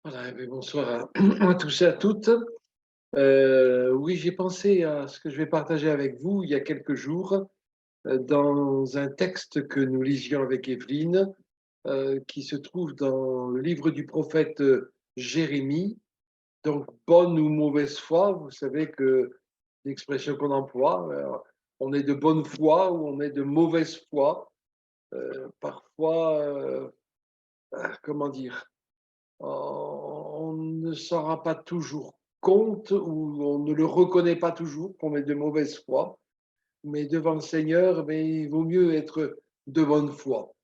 Voilà, mais bonsoir à tous et à toutes. Oui, j'ai pensé à ce que je vais partager avec vous il y a quelques jours dans un texte que nous lisions avec Evelyne, qui se trouve dans le livre du prophète Jérémie. Donc, bonne ou mauvaise foi, vous savez que l'expression qu'on emploie, on est de bonne foi ou on est de mauvaise foi. Parfois, comment dire? On ne s'en rend pas toujours compte ou on ne le reconnaît pas toujours qu'on est de mauvaise foi, mais devant le Seigneur, mais il vaut mieux être de bonne foi.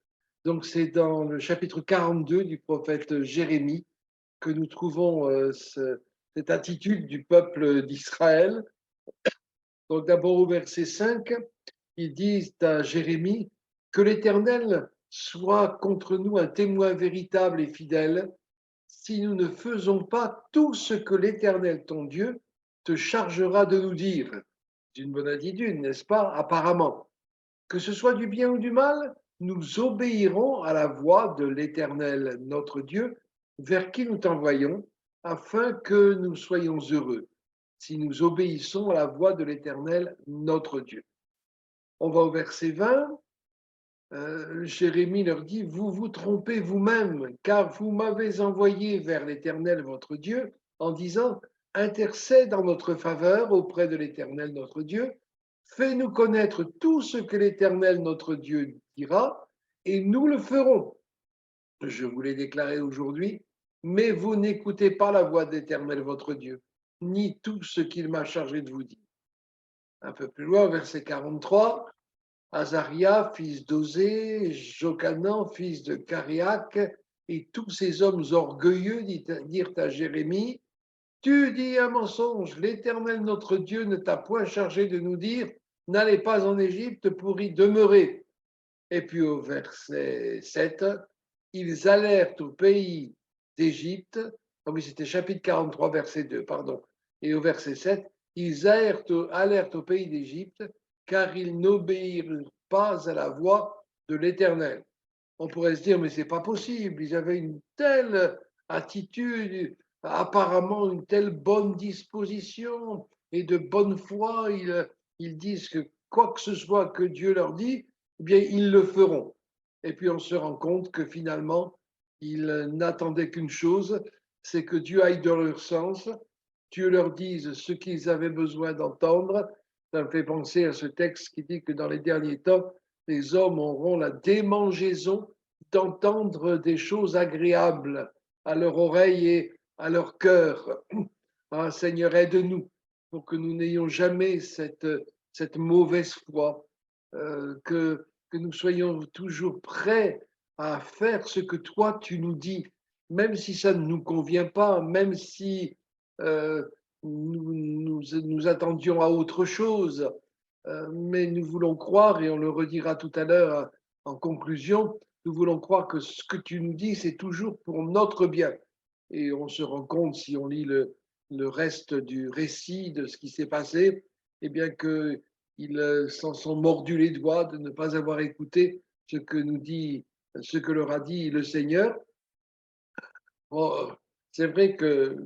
Donc c'est dans le chapitre 42 du prophète Jérémie que nous trouvons cette attitude du peuple d'Israël. Donc d'abord au verset 5, ils disent à Jérémie que l'Éternel soit contre nous un témoin véritable et fidèle si nous ne faisons pas tout ce que l'Éternel, ton Dieu, te chargera de nous dire. C'est une bonne attitude, n'est-ce pas? Apparemment. Que ce soit du bien ou du mal, nous obéirons à la voix de l'Éternel, notre Dieu, vers qui nous t'envoyons, afin que nous soyons heureux, si nous obéissons à la voix de l'Éternel, notre Dieu. On va au verset 20. Jérémie leur dit, vous vous trompez vous-même, car vous m'avez envoyé vers l'Éternel, votre Dieu, en disant, intercède en notre faveur auprès de l'Éternel, notre Dieu, fais-nous connaître tout ce que l'Éternel, notre Dieu, dira, et nous le ferons. Je vous l'ai déclaré aujourd'hui, mais vous n'écoutez pas la voix de l'Éternel, votre Dieu, ni tout ce qu'il m'a chargé de vous dire. Un peu plus loin, verset 43. Azaria, fils d'Osée, Jocanan, fils de Cariac, et tous ces hommes orgueilleux dirent à Jérémie, tu dis un mensonge, l'Éternel notre Dieu ne t'a point chargé de nous dire, n'allez pas en Égypte pour y demeurer. Et puis au verset 7, ils allèrent au pays d'Égypte, oui c'était chapitre 43, verset 2, pardon, et au verset 7, ils allèrent au pays d'Égypte, car ils n'obéirent pas à la voix de l'Éternel. On pourrait se dire, mais c'est pas possible, ils avaient une telle attitude, apparemment une telle bonne disposition et de bonne foi, ils disent que quoi que ce soit que Dieu leur dit, eh bien, ils le feront. Et puis on se rend compte que finalement, ils n'attendaient qu'une chose, c'est que Dieu aille dans leur sens, Dieu leur dise ce qu'ils avaient besoin d'entendre. Ça me fait penser à ce texte qui dit que dans les derniers temps, les hommes auront la démangeaison d'entendre des choses agréables à leur oreille et à leur cœur. Ah, Seigneur, aide-nous pour que nous n'ayons jamais cette mauvaise foi, que nous soyons toujours prêts à faire ce que toi tu nous dis, même si ça ne nous convient pas, même si nous attendions à autre chose, mais nous voulons croire, et on le redira tout à l'heure en conclusion, nous voulons croire que ce que tu nous dis, c'est toujours pour notre bien. Et on se rend compte, si on lit le reste du récit de ce qui s'est passé, eh bien qu'ils s'en sont mordus les doigts de ne pas avoir écouté ce que nous dit, ce que leur a dit le Seigneur. Bon, c'est vrai que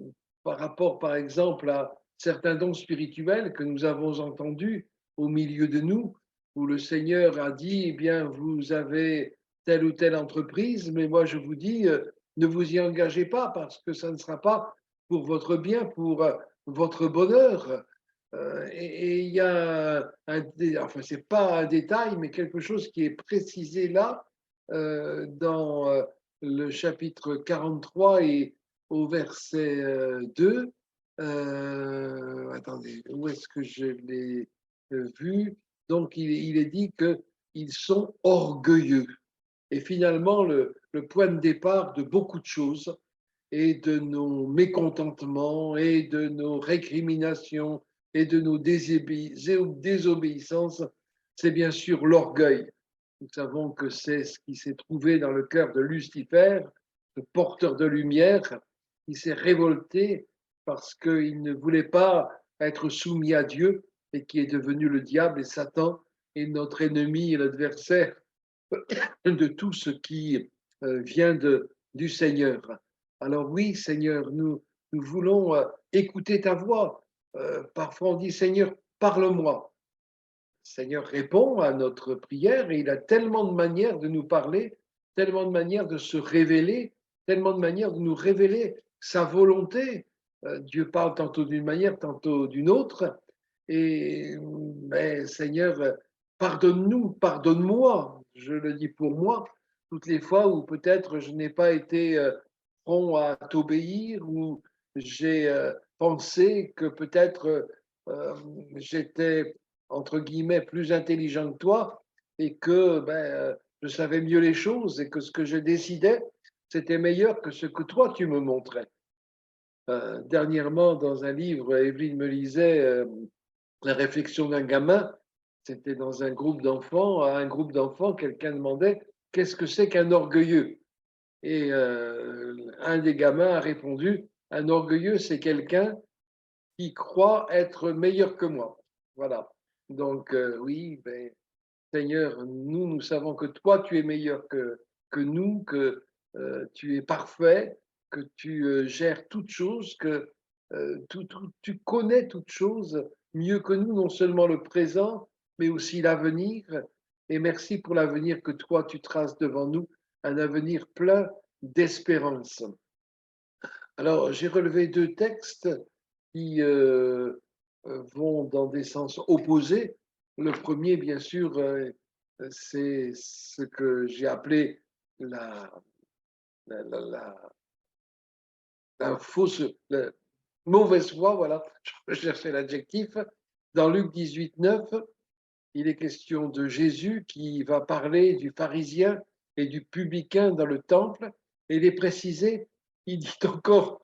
par rapport, par exemple, à certains dons spirituels que nous avons entendus au milieu de nous, où le Seigneur a dit, eh bien, vous avez telle ou telle entreprise, mais moi je vous dis, ne vous y engagez pas parce que ça ne sera pas pour votre bien, pour votre bonheur. Et il y a enfin, c'est pas un détail, mais quelque chose qui est précisé là dans le chapitre 43 et au verset 2. Attendez, où est-ce que je l'ai vu? Donc, il est dit qu'ils sont orgueilleux. Et finalement, le point de départ de beaucoup de choses et de nos mécontentements et de nos récriminations et de nos désobéissances, c'est bien sûr l'orgueil. Nous savons que c'est ce qui s'est trouvé dans le cœur de Lucifer, le porteur de lumière, qui s'est révolté parce qu'il ne voulait pas être soumis à Dieu et qui est devenu le diable et Satan et notre ennemi et l'adversaire de tout ce qui vient du Seigneur. Alors oui, Seigneur, nous voulons écouter ta voix. Parfois on dit, Seigneur, parle-moi. Seigneur répond à notre prière et il a tellement de manières de nous parler, tellement de manières de se révéler, tellement de manières de nous révéler sa volonté. Dieu parle tantôt d'une manière, tantôt d'une autre. Et mais Seigneur, pardonne-nous, pardonne-moi, je le dis pour moi, toutes les fois où peut-être je n'ai pas été prompt à t'obéir, ou j'ai pensé que peut-être j'étais entre guillemets, plus intelligent que toi et que je savais mieux les choses et que ce que je décidais, c'était meilleur que ce que toi, tu me montrais. Dernièrement, dans un livre, Evelyne me lisait La réflexion d'un gamin. C'était dans un groupe d'enfants. À un groupe d'enfants, quelqu'un demandait qu'est-ce que c'est qu'un orgueilleux. Et un des gamins a répondu un orgueilleux, c'est quelqu'un qui croit être meilleur que moi. Voilà. Donc, oui, ben, Seigneur, nous savons que toi, tu es meilleur que nous, que tu es parfait, que tu gères toutes choses, que tu connais toutes choses mieux que nous, non seulement le présent, mais aussi l'avenir. Et merci pour l'avenir que toi, tu traces devant nous, un avenir plein d'espérance. Alors, j'ai relevé deux textes qui vont dans des sens opposés. Le premier, bien sûr, c'est ce que j'ai appelé la, la, la, la- la fausse, la mauvaise foi, voilà, je cherchais l'adjectif. Dans Luc 18, 9, il est question de Jésus qui va parler du pharisien et du publicain dans le temple, et il est précisé, il dit encore,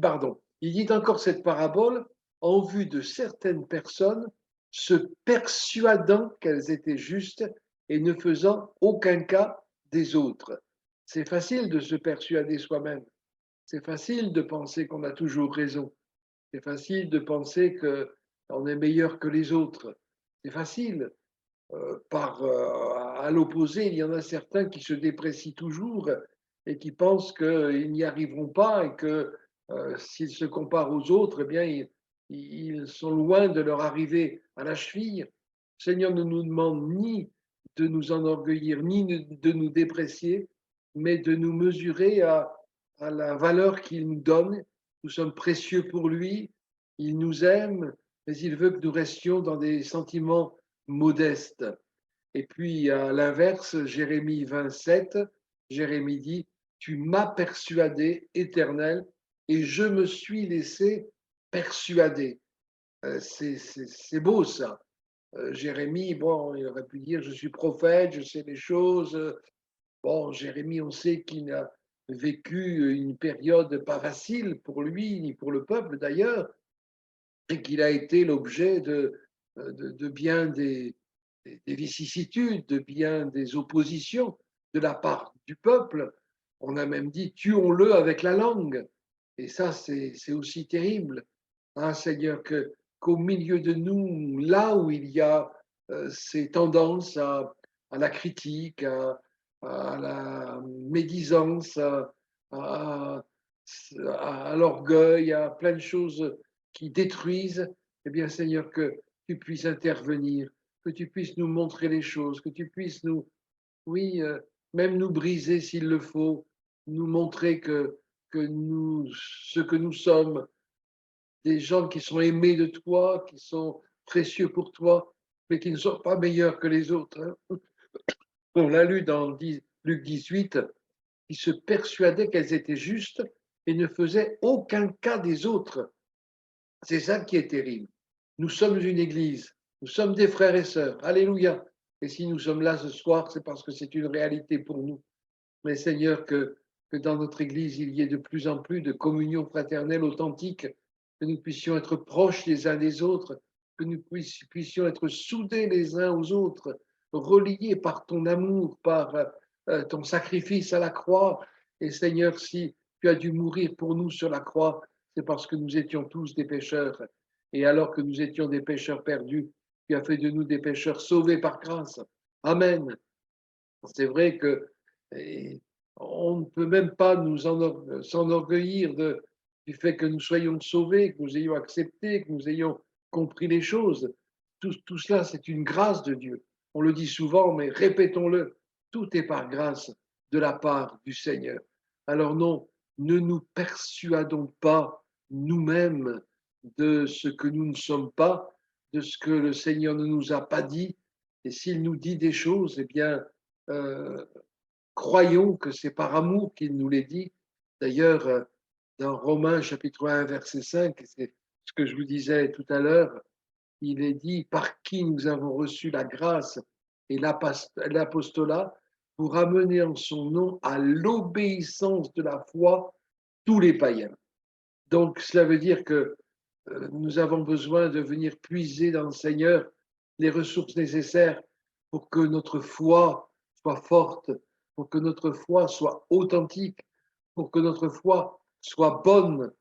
pardon, il dit encore cette parabole en vue de certaines personnes se persuadant qu'elles étaient justes et ne faisant aucun cas des autres. C'est facile de se persuader soi-même. C'est facile de penser qu'on a toujours raison. C'est facile de penser qu'on est meilleur que les autres. C'est facile. À l'opposé, il y en a certains qui se déprécient toujours et qui pensent qu'ils n'y arriveront pas et que s'ils se comparent aux autres, eh bien, ils sont loin de leur arriver à la cheville. Le Seigneur ne nous demande ni de nous enorgueillir, ni de nous déprécier, mais de nous mesurer à la valeur qu'il nous donne. Nous sommes précieux pour lui, il nous aime, mais il veut que nous restions dans des sentiments modestes. Et puis, à l'inverse, Jérémie 27, Jérémie dit, tu m'as persuadé, Éternel, et je me suis laissé persuader. C'est beau ça. Jérémie, bon, il aurait pu dire, je suis prophète, je sais les choses. Bon, Jérémie, on sait qu'il a vécu une période pas facile pour lui, ni pour le peuple d'ailleurs, et qu'il a été l'objet de bien des vicissitudes, de bien des oppositions de la part du peuple. On a même dit tuons-le avec la langue. Et ça, c'est aussi terrible, hein, Seigneur, qu'au milieu de nous, là où il y a ces tendances à la critique, à la médisance, à, à l'orgueil, à plein de choses qui détruisent, eh bien, Seigneur, que tu puisses intervenir, que tu puisses nous montrer les choses, que tu puisses nous, oui, même nous briser s'il le faut, nous montrer que nous, ce que nous sommes, des gens qui sont aimés de toi, qui sont précieux pour toi, mais qui ne sont pas meilleurs que les autres, hein. On l'a lu dans Luc 18, qui se persuadaient qu'elles étaient justes et ne faisaient aucun cas des autres. C'est ça qui est terrible. Nous sommes une église, nous sommes des frères et sœurs. Alléluia. Et si nous sommes là ce soir, c'est parce que c'est une réalité pour nous. Mais Seigneur, que dans notre église, il y ait de plus en plus de communion fraternelle authentique, que nous puissions être proches les uns des autres, que nous puissions être soudés les uns aux autres, reliés par ton amour, par ton sacrifice à la croix. Et Seigneur, si tu as dû mourir pour nous sur la croix, c'est parce que nous étions tous des pécheurs. Et alors que nous étions des pécheurs perdus, tu as fait de nous des pécheurs sauvés par grâce. Amen. C'est vrai que On ne peut même pas s'enorgueillir du fait que nous soyons sauvés, que nous ayons accepté, que nous ayons compris les choses. Tout cela, c'est une grâce de Dieu. On le dit souvent, mais répétons-le, tout est par grâce de la part du Seigneur. Alors non, ne nous persuadons pas nous-mêmes de ce que nous ne sommes pas, de ce que le Seigneur ne nous a pas dit. Et s'il nous dit des choses, eh bien, euh, croyons que c'est par amour qu'il nous les dit. D'ailleurs, dans Romains chapitre 1, verset 5, c'est ce que je vous disais tout à l'heure, il est dit par qui nous avons reçu la grâce et l'apostolat pour amener en son nom à l'obéissance de la foi tous les païens. Donc, cela veut dire que nous avons besoin de venir puiser dans le Seigneur les ressources nécessaires pour que notre foi soit forte, pour que notre foi soit authentique, pour que notre foi soit bonne,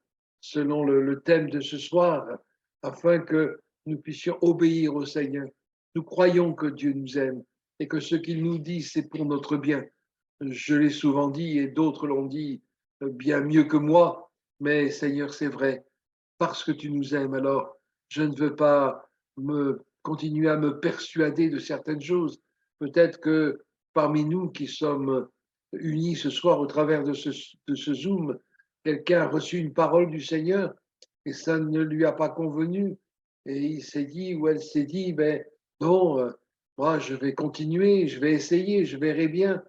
selon le thème de ce soir, afin que nous puissions obéir au Seigneur. Nous croyons que Dieu nous aime et que ce qu'il nous dit, c'est pour notre bien. Je l'ai souvent dit et d'autres l'ont dit bien mieux que moi, mais Seigneur, c'est vrai parce que tu nous aimes, alors je ne veux pas continuer à me persuader de certaines choses. Peut-être que parmi nous qui sommes unis ce soir au travers de ce Zoom, quelqu'un a reçu une parole du Seigneur et ça ne lui a pas convenu. Et il s'est dit ou elle s'est dit, ben non, moi je vais continuer, je vais essayer, je verrai bien.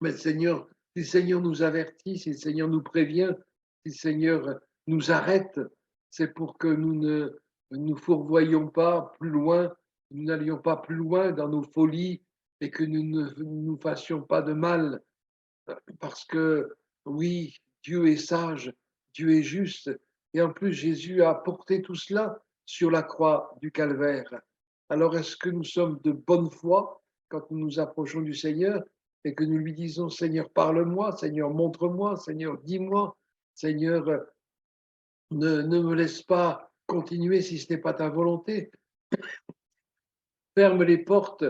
Mais Seigneur, si le Seigneur nous avertit, si le Seigneur nous prévient, si le Seigneur nous arrête, c'est pour que nous ne nous fourvoyions pas plus loin, nous n'allions pas plus loin dans nos folies et que nous ne nous fassions pas de mal. Parce que oui, Dieu est sage, Dieu est juste. Et en plus, Jésus a porté tout cela sur la croix du calvaire. Alors, est-ce que nous sommes de bonne foi quand nous nous approchons du Seigneur et que nous lui disons, Seigneur, parle-moi, Seigneur, montre-moi, Seigneur, dis-moi, Seigneur, ne me laisse pas continuer si ce n'est pas ta volonté. Ferme les portes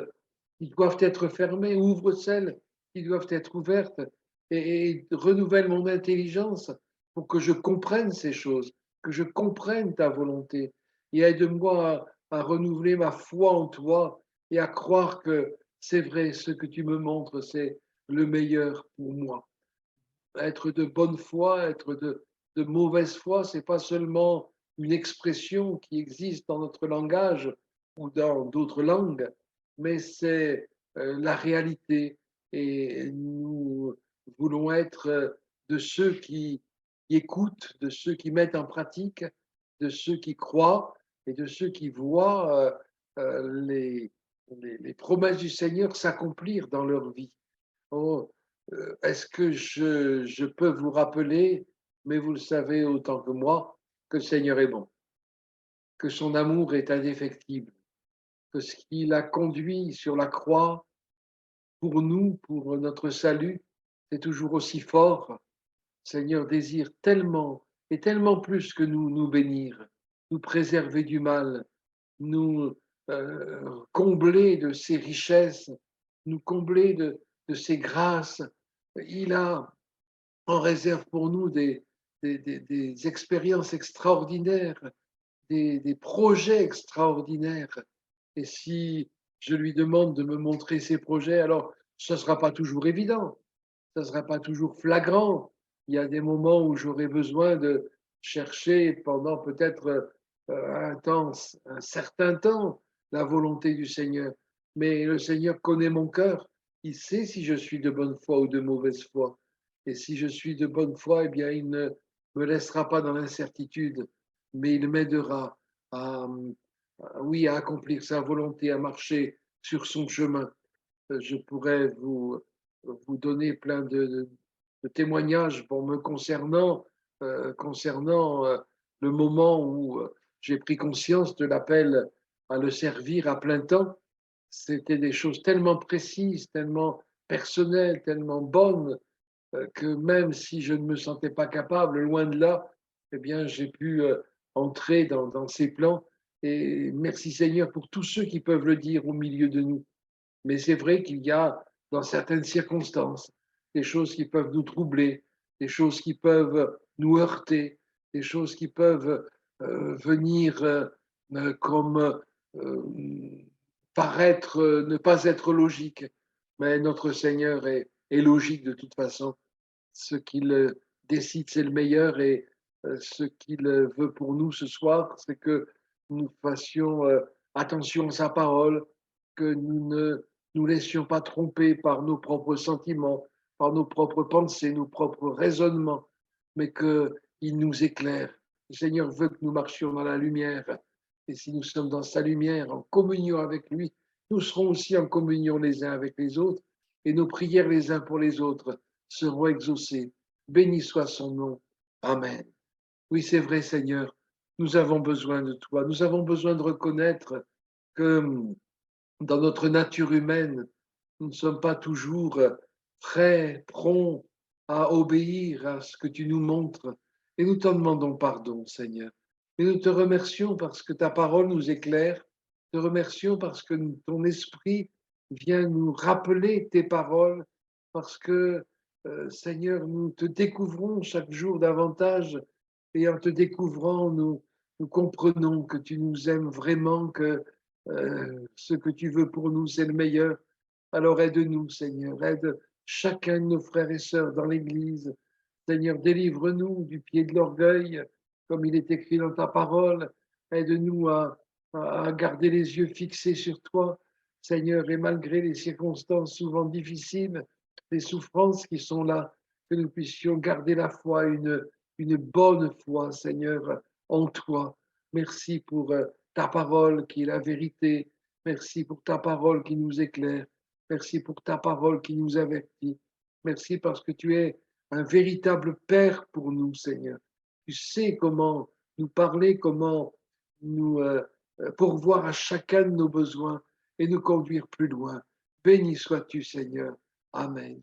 qui doivent être fermées, ouvre celles qui doivent être ouvertes et renouvelle mon intelligence pour que je comprenne ces choses, que je comprenne ta volonté et aide-moi à renouveler ma foi en toi et à croire que c'est vrai, ce que tu me montres, c'est le meilleur pour moi. Être de bonne foi, être de mauvaise foi, c'est pas seulement une expression qui existe dans notre langage ou dans d'autres langues, mais c'est la réalité. Et nous voulons être de ceux qui écoutent, de ceux qui mettent en pratique, de ceux qui croient et de ceux qui voient les promesses du Seigneur s'accomplir dans leur vie. Oh, est-ce que je peux vous rappeler, mais vous le savez autant que moi, que le Seigneur est bon, que son amour est indéfectible, que ce qu'il a conduit sur la croix pour nous, pour notre salut, c'est toujours aussi fort. Le Seigneur désire tellement et tellement plus que nous bénir, nous préserver du mal, nous combler de ses richesses, nous combler de ses grâces. Il a en réserve pour nous des expériences extraordinaires, des projets extraordinaires. Et si je lui demande de me montrer ses projets, alors ce ne sera pas toujours évident, ce ne sera pas toujours flagrant. Il y a des moments où j'aurai besoin de chercher pendant peut-être un certain temps, la volonté du Seigneur. Mais le Seigneur connaît mon cœur. Il sait si je suis de bonne foi ou de mauvaise foi. Et si je suis de bonne foi, eh bien, il ne me laissera pas dans l'incertitude, mais il m'aidera à, oui, à accomplir sa volonté, à marcher sur son chemin. Je pourrais vous donner plein de témoignages pour me concernant le moment où j'ai pris conscience de l'appel à le servir à plein temps. C'était des choses tellement précises, tellement personnelles, tellement bonnes, que même si je ne me sentais pas capable, loin de là, eh bien, j'ai pu entrer dans ces plans. Et merci Seigneur pour tous ceux qui peuvent le dire au milieu de nous. Mais c'est vrai qu'il y a, dans certaines circonstances, des choses qui peuvent nous troubler, des choses qui peuvent nous heurter, des choses qui peuvent venir comme paraître ne pas être logiques. Mais notre Seigneur est logique de toute façon. Ce qu'il décide, c'est le meilleur et ce qu'il veut pour nous ce soir, c'est que nous fassions attention à sa parole, que nous ne nous laissions pas tromper par nos propres sentiments, par nos propres pensées, nos propres raisonnements, mais qu'il nous éclaire. Le Seigneur veut que nous marchions dans la lumière. Et si nous sommes dans sa lumière, en communion avec lui, nous serons aussi en communion les uns avec les autres et nos prières les uns pour les autres seront exaucées. Béni soit son nom. Amen. Oui, c'est vrai, Seigneur, nous avons besoin de toi. Nous avons besoin de reconnaître que dans notre nature humaine, nous ne sommes pas toujours prêts, prompts à obéir à ce que tu nous montres. Et nous t'en demandons pardon, Seigneur. Et nous te remercions parce que ta parole nous éclaire. Te remercions parce que ton esprit vient nous rappeler tes paroles. Parce que, Seigneur, nous te découvrons chaque jour davantage. Et en te découvrant, nous comprenons que tu nous aimes vraiment, que ce que tu veux pour nous, c'est le meilleur. Alors aide-nous, Seigneur. Aide chacun de nos frères et sœurs dans l'Église. Seigneur, délivre-nous du pied de l'orgueil, comme il est écrit dans ta parole. Aide-nous à garder les yeux fixés sur toi, Seigneur, et malgré les circonstances souvent difficiles, les souffrances qui sont là, que nous puissions garder la foi, une bonne foi, Seigneur, en toi. Merci pour ta parole qui est la vérité. Merci pour ta parole qui nous éclaire. Merci pour ta parole qui nous avertit. Merci parce que tu es un véritable Père pour nous, Seigneur. Tu sais comment nous parler, comment nous pourvoir à chacun de nos besoins et nous conduire plus loin. Béni sois-tu, Seigneur. Amen.